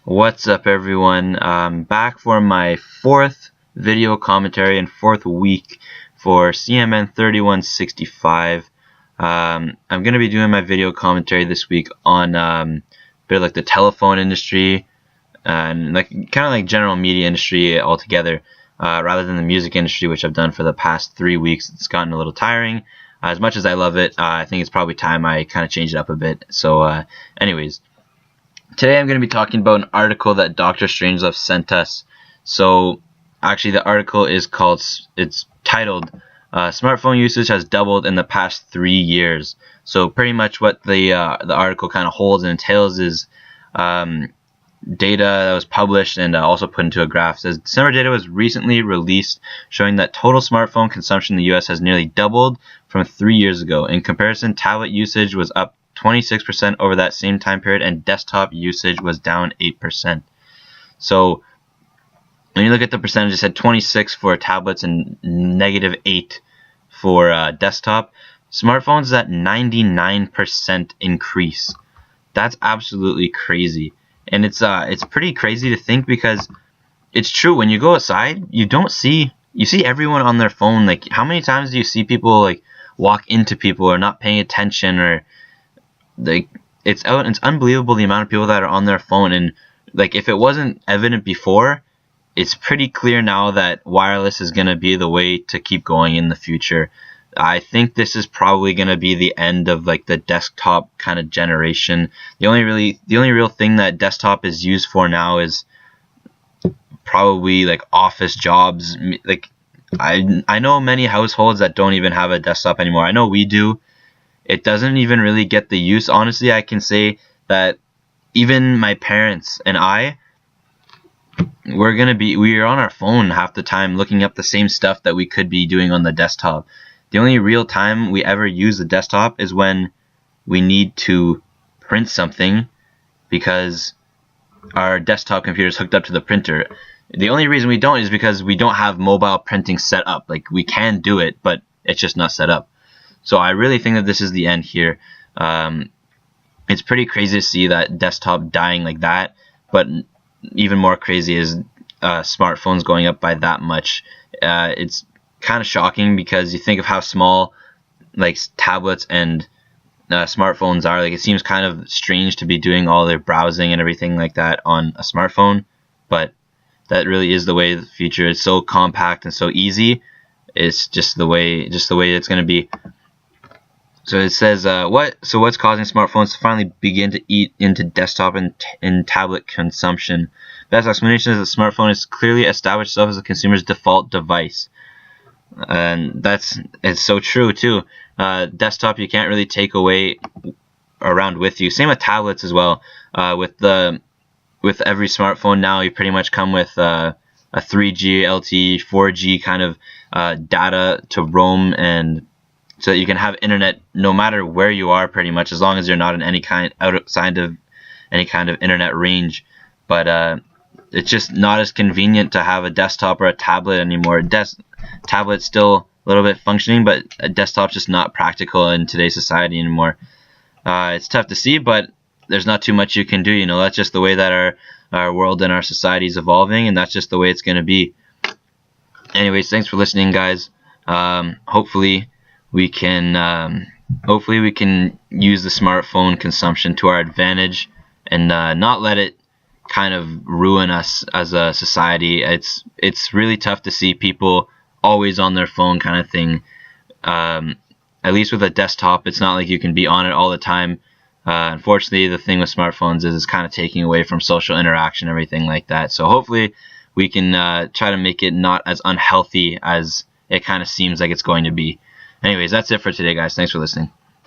What's up, everyone? I'm back for my fourth video commentary and fourth week for CMN3165. I'm going to be doing my video commentary this week on a bit of like the telephone industry and like kind of like general media industry altogether, rather than the music industry, which I've done for the past 3 weeks. It's gotten a little tiring. As much as I love it, I think it's probably time I kind of change it up a bit. So anyways, today I'm going to be talking about an article that Dr. Strangelove sent us. So actually the article is titled Smartphone Usage Has Doubled in the Past 3 Years. So pretty much what the article kind of holds and entails is data that was published and also put into a graph. It says December data was recently released showing that total smartphone consumption in the US has nearly doubled from 3 years ago. In comparison, tablet usage was up 26% over that same time period, and desktop usage was down 8%. So when you look at the percentage, it said 26 for tablets and -8 for desktop. Smartphones is at 99% increase. That's absolutely crazy, and it's pretty crazy to think, because it's true. When you go outside, you see everyone on their phone. Like, how many times do you see people like walk into people or not paying attention, or like it's unbelievable the amount of people that are on their phone. And like, if it wasn't evident before, it's pretty clear now that wireless is going to be the way to keep going in the future. I think this is probably going to be the end of like the desktop kind of generation. The only real thing that desktop is used for now is probably like office jobs. Like, I know many households that don't even have a desktop anymore. I know we do. It doesn't even really get the use. Honestly, I can say that even my parents and we are on our phone half the time looking up the same stuff that we could be doing on the desktop. The only real time we ever use the desktop is when we need to print something, because our desktop computer is hooked up to the printer. The only reason we don't is because we don't have mobile printing set up. Like, we can do it, but it's just not set up. So I really think that this is the end here. It's pretty crazy to see that desktop dying like that, but even more crazy is smartphones going up by that much. It's kind of shocking, because you think of how small like tablets and smartphones are. Like, it seems kind of strange to be doing all their browsing and everything like that on a smartphone, but that really is the way of the future. It's so compact and so easy. It's just the way it's going to be. So it says, what's causing smartphones to finally begin to eat into desktop and tablet consumption? Best explanation is the smartphone has clearly established itself as a consumer's default device. And it's so true too. Desktop you can't really take away around with you. Same with tablets as well. With every smartphone now, you pretty much come with a 3G, LTE, 4G kind of data to roam, and so that you can have internet no matter where you are, pretty much, as long as you're not in outside of any kind of internet range. But it's just not as convenient to have a desktop or a tablet anymore. Tablet's still a little bit functioning, but a desktop's just not practical in today's society anymore. It's tough to see, but there's not too much you can do. You know, that's just the way that our world and our society is evolving, and that's just the way it's going to be. Anyways, thanks for listening, guys. Hopefully we can use the smartphone consumption to our advantage, and not let it kind of ruin us as a society. It's really tough to see people always on their phone kind of thing. At least with a desktop, it's not like you can be on it all the time. Unfortunately, the thing with smartphones is it's kind of taking away from social interaction, everything like that. So hopefully we can try to make it not as unhealthy as it kind of seems like it's going to be. Anyways, that's it for today, guys. Thanks for listening.